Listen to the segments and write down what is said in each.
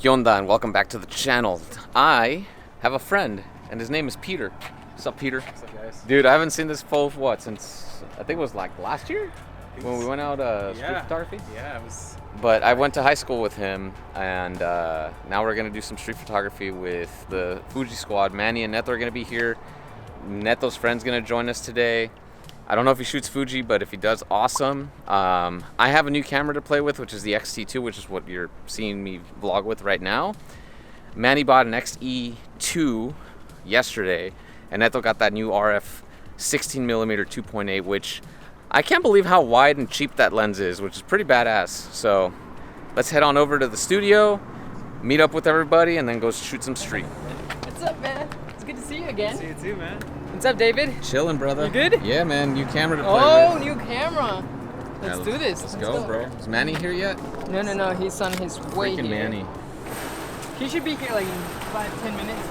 ¿Qué onda? And welcome back to the channel. I have a friend, and his name is Peter. What's up, Peter? What's up, guys? Dude, I haven't seen this fool since I think it was like last year when we went out street photography. Yeah, it was. But I went to high school with him, and now we're gonna do some street photography with the Fuji squad. Manny and Neto are gonna be here. Neto's friend's gonna join us today. I don't know if he shoots Fuji, but if he does, awesome. I have a new camera to play with, which is the XT2, which is what you're seeing me vlog with right now. Manny bought an XE2 yesterday, and Neto got that new RF 16mm 2.8, which I can't believe how wide and cheap that lens is, which is pretty badass. So let's head on over to the studio, meet up with everybody, and then go shoot some street. What's up, man? It's good to see you again. Good to see you too, man. What's up, David? Chilling, brother. You good? Yeah, man. New camera to play Oh, with. new camera. Let's do this. Let's go, bro. Is Manny here yet? No. He's on his way Freaking here. Manny. He should be here like in 5-10 minutes.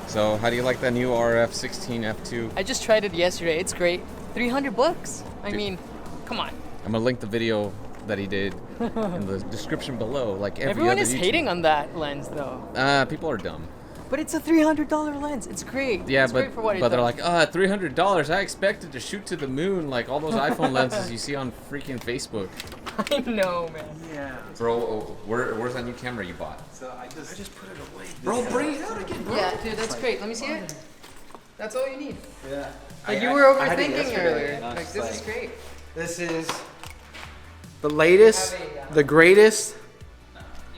So, how do you like that new RF 16 f2? I just tried it yesterday. It's great. $300. I Dude. mean, come on. I'm gonna link the video that he did in the description below. Like every Everyone other is YouTube. hating on that lens, though. People are dumb. But it's a $300 lens. It's great. Yeah, it's great for what it but they're does. like, $300. I expected to shoot to the moon, like all those iPhone lenses you see on freaking Facebook. I know, man. Yeah. Bro, where's that new camera you bought? So I just put it away. Bro, bring it out again, bro. Yeah, dude, that's great. Let me see it. That's all you need. Yeah. Like you were I had it overthinking yesterday, earlier. and I was Like just this is great. This is the latest, Have a, the greatest,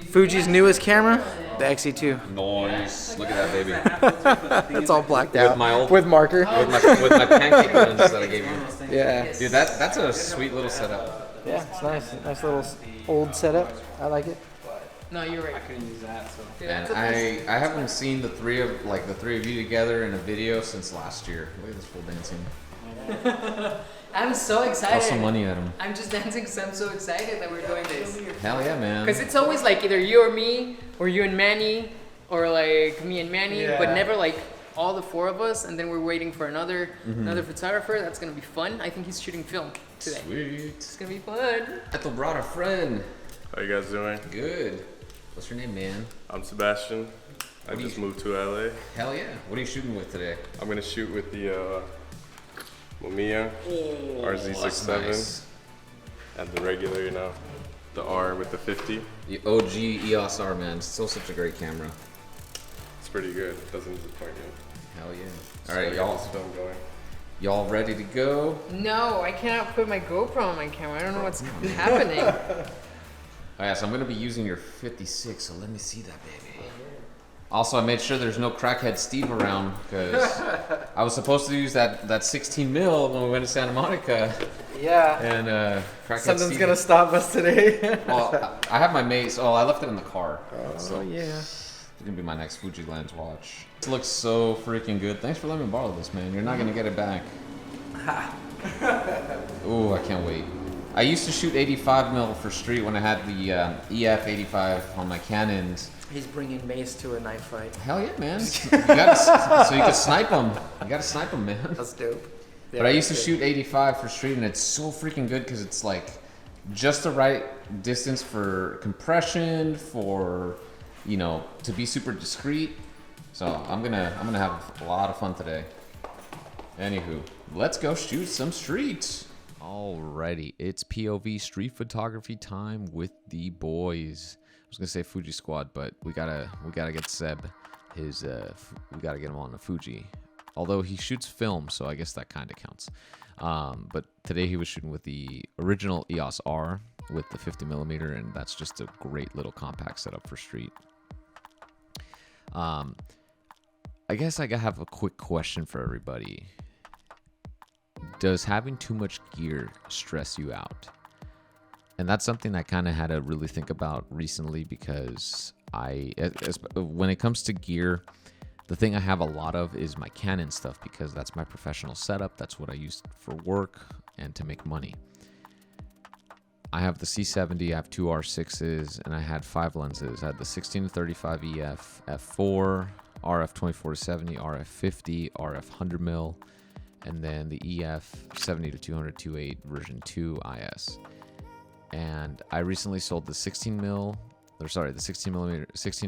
Fuji's newest camera, the XE2. Nice. Look at that baby. It's all blacked out with marker. with my pancake lenses that I gave you. Yeah. Dude, that's a sweet little setup. Yeah, it's nice. Nice little old setup. I like it. No, you're right. couldn't use that, so. Dude, And that's a- I haven't seen the three of you together in a video since last year. Look at this fool dancing. I'm so excited. Toss some money at him. I'm just dancing because I'm so excited that we're doing this. Hell yeah, man. Because it's always like either you or me, or you and Manny, or like me and Manny, but Yeah. never like all the four of us. And then we're waiting for another photographer. That's gonna be fun. I think he's shooting film today. Sweet. It's gonna be fun. Ethel brought a friend. How you guys doing? Good. What's your name, man? I'm Sebastian. I just moved to LA. Hell yeah. What are you shooting with today? I'm gonna shoot with the Mamiya RZ67 Nice. and the regular, you know, the R with the 50. The OG EOS R, man. Still such a great camera. It's pretty good. It doesn't disappoint you. Hell yeah. So All right, I got y'all. this film going. Y'all ready to go? No, I cannot put my GoPro on my camera. I don't know what's happening. Oh yeah, so I'm gonna be using your 56, so let me see that baby. Also, I made sure there's no crackhead Steve around because I was supposed to use that 16 mil when we went to Santa Monica, Yeah. and crackhead Something's Steve. gonna stop us today. Well, I have my mates. Oh, I left it in the car. Oh yeah. It's gonna be my next Fuji lens watch. It looks so freaking good. Thanks for letting me borrow this, man. You're not gonna get it back. Ooh, I can't wait. I used to shoot 85 mil for street when I had the EF 85 on my Canons. He's bringing mace to a knife fight. Hell yeah, man. So you can snipe them. You gotta snipe them, man. That's dope. But I used to shoot 85 for street, and it's so freaking good because it's like just the right distance for compression, for, you know, to be super discreet. So I'm gonna have a lot of fun today. Anywho, let's go shoot some street. Alrighty, it's POV street photography time with the boys. I was gonna say Fuji squad, but we gotta get Seb his we gotta get him on the Fuji. Although he shoots film, so I guess that kind of counts. But today he was shooting with the original EOS R with the 50mm, and that's just a great little compact setup for street. I guess I have a quick question for everybody. Does having too much gear stress you out? And that's something I kind of had to really think about recently because when it comes to gear, the thing I have a lot of is my Canon stuff because that's my professional setup. That's what I use for work and to make money. I have the C70, I have two R6s, and I had 5 lenses. I had the 16-35 EF f4, RF 24-70, RF 50, RF 100mm, and then the EF 70-200 2.8 version 2 IS. and I recently sold the 16 to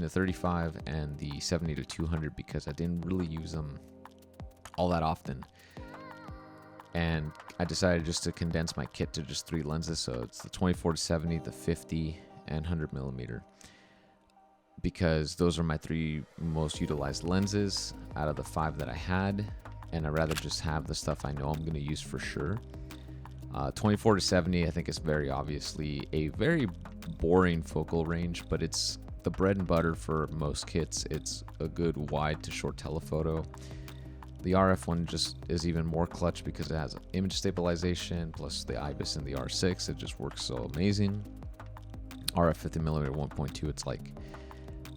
35 and the 70 to 200 because I didn't really use them all that often. And I decided just to condense my kit to just 3 lenses. So it's the 24 to 70, the 50, and 100 millimeter. Because those are my 3 most utilized lenses out of the 5 that I had. And I'd rather just have the stuff I know I'm going to use for sure. 24 to 70, I think is very obviously a very boring focal range, but it's the bread and butter for most kits. It's a good wide to short telephoto. The RF one just is even more clutch because it has image stabilization plus the IBIS and the R6. It just works so amazing. RF 50mm 1.2, it's like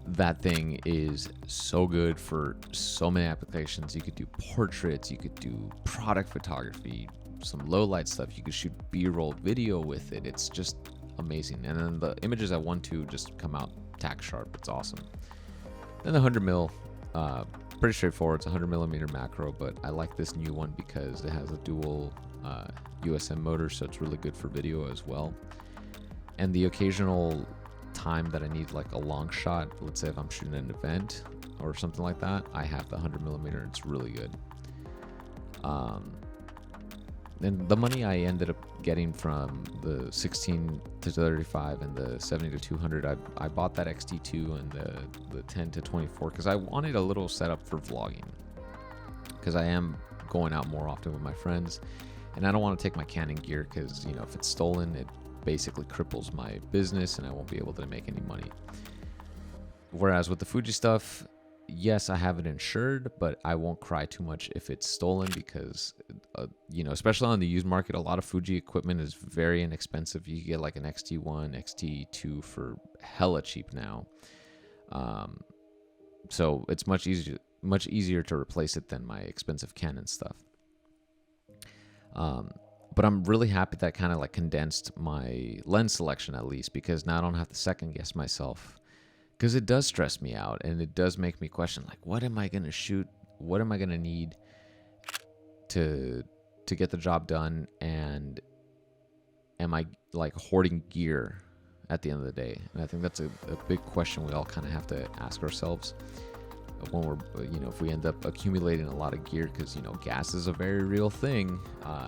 that thing is so good for so many applications. You could do portraits, you could do product photography, some low light stuff. You could shoot B-roll video with it. It's just amazing. And then the images at 1.2 just come out tack sharp. It's awesome. Then the 100mm, pretty straightforward. It's a 100mm macro, but I like this new one because it has a dual USM motor, so it's really good for video as well. And the occasional time that I need like a long shot, let's say if I'm shooting an event or something like that, I have the 100mm. It's really good. And the money I ended up getting from the 16 to 35 and the 70 to 200, I bought that XT2 and the 10 to 24 because I wanted a little setup for vlogging, because I am going out more often with my friends, and I don't want to take my Canon gear because, you know, if it's stolen, it basically cripples my business and I won't be able to make any money. Whereas with the Fuji stuff, yes, I have it insured, but I won't cry too much if it's stolen because, you know, especially on the used market, a lot of Fuji equipment is very inexpensive. You can get like an XT1, XT2 for hella cheap now. So it's much easier to replace it than my expensive Canon stuff. But I'm really happy that I kind of like condensed my lens selection at least, because now I don't have to second guess myself. Because it does stress me out and it does make me question, like, what am I going to shoot? What am I going to need to get the job done? And am I like hoarding gear at the end of the day? And I think that's a big question we all kind of have to ask ourselves when we're, you know, if we end up accumulating a lot of gear, because, you know, gas is a very real thing.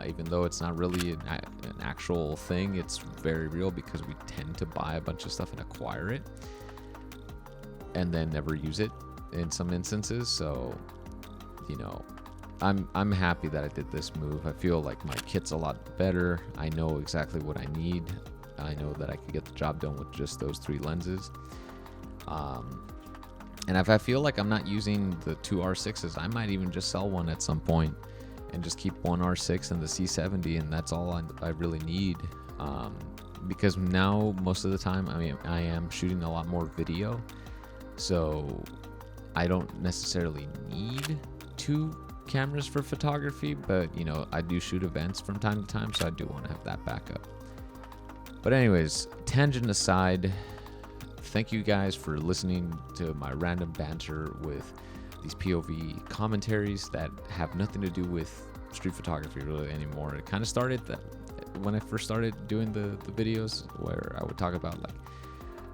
Even though it's not really an actual thing, it's very real because we tend to buy a bunch of stuff and acquire it and then never use it in some instances. So, you know, I'm happy that I did this move. I feel like my kit's a lot better. I know exactly what I need. I know that I could get the job done with just those 3 lenses. And if I feel like I'm not using the 2 R6s, I might even just sell one at some point and just keep one R6 and the C70, and that's all I really need. Because now, most of the time, I mean, I am shooting a lot more video, so I don't necessarily need 2 cameras for photography, but, you know, I do shoot events from time to time, so I do want to have that backup. But anyways, tangent aside, thank you guys for listening to my random banter with these POV commentaries that have nothing to do with street photography really anymore. It kind of started that when I first started doing the videos, where I would talk about like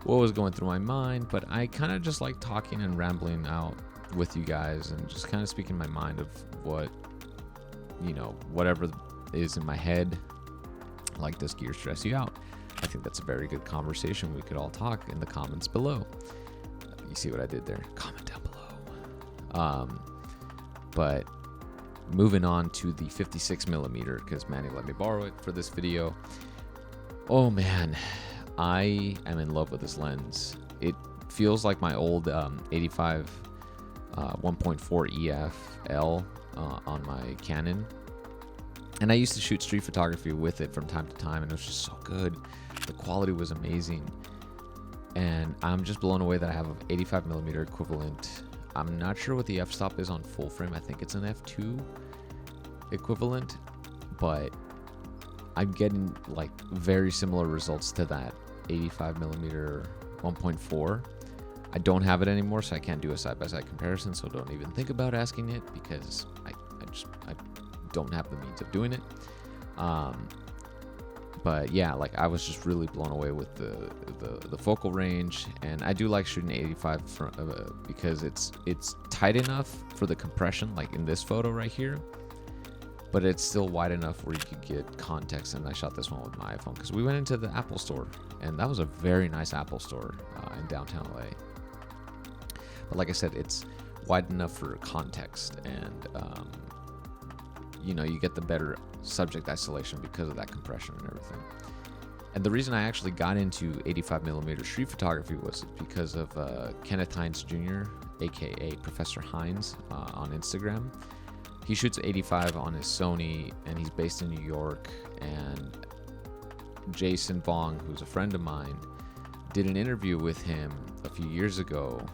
what was going through my mind, but I kind of just like talking and rambling out with you guys and just kind of speaking my mind of what, you know, whatever is in my head. Like, does gear stress you out? I think that's a very good conversation. We could all talk in the comments below. You see what I did there? Comment down below. But moving on to the 56mm, because Manny let me borrow it for this video. Oh man, I am in love with this lens. It feels like my old 85 1.4 EF-L on my Canon. And I used to shoot street photography with it from time to time, and it was just so good. The quality was amazing. And I'm just blown away that I have an 85mm equivalent. I'm not sure what the f-stop is on full frame. I think it's an f2 equivalent, but I'm getting like very similar results to that 85mm 1.4. I don't have it anymore, so I can't do a side-by-side comparison, so don't even think about asking it, because I don't have the means of doing it. But yeah, like I was just really blown away with the focal range, and I do like shooting 85 because it's tight enough for the compression, like in this photo right here, but it's still wide enough where you could get context. And I shot this one with my iPhone because we went into the Apple store, and that was a very nice Apple store in downtown LA. But like I said, it's wide enough for context, and you know, you get the better subject isolation because of that compression and everything. And the reason I actually got into 85mm street photography was because of Kenneth Hines Jr., aka Professor Hines, on Instagram. He shoots 85 on his Sony, and he's based in New York. And Jason Vong, who's a friend of mine, did an interview with him a few years ago.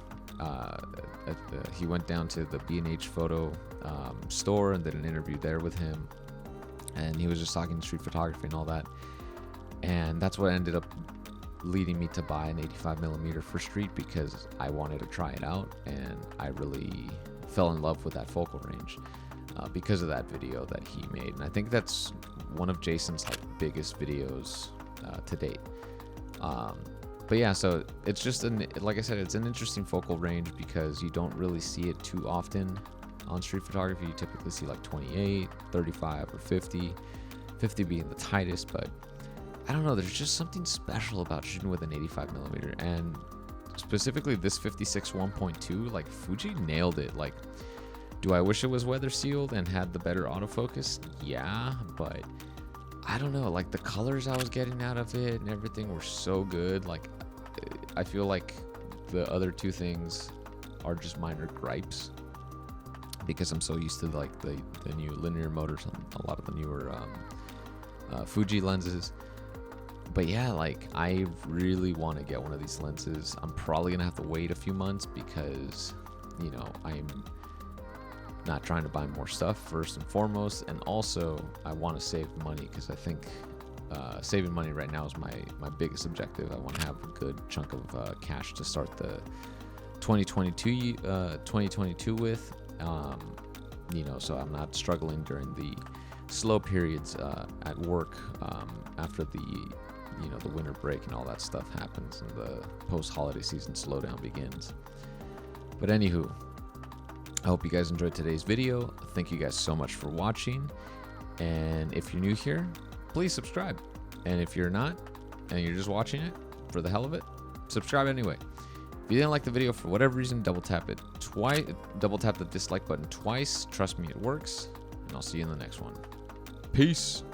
He went down to the B&H photo store and did an interview there with him, and he was just talking street photography and all that. And that's what ended up leading me to buy an 85mm for street, because I wanted to try it out, and I really fell in love with that focal range because of that video that he made. And I think that's one of Jason's like biggest videos to date. But yeah, so it's just like I said, it's an interesting focal range because you don't really see it too often on street photography. You typically see like 28, 35, or 50. 50 being the tightest, but I don't know, there's just something special about shooting with an 85mm, and specifically this 56 1.2, like Fuji nailed it. Like, do I wish it was weather sealed and had the better autofocus? Yeah, but I don't know, like the colors I was getting out of it and everything were so good. Like, I feel like the other two things are just minor gripes because I'm so used to like the new linear motors on a lot of the newer Fuji lenses. But yeah, like I really want to get one of these lenses. I'm probably gonna have to wait a few months because, you know, I'm not trying to buy more stuff first and foremost, and also I want to save money because I think saving money right now is my biggest objective. I want to have a good chunk of cash to start the 2022 with, you know, so I'm not struggling during the slow periods at work after the winter break and all that stuff happens and the post-holiday season slowdown begins. But anywho, I hope you guys enjoyed today's video. Thank you guys so much for watching, and if you're new here, please subscribe. And if you're not, and you're just watching it for the hell of it, subscribe anyway. If you didn't like the video for whatever reason, double tap it twice. Double tap the dislike button twice. Trust me, it works. And I'll see you in the next one. Peace.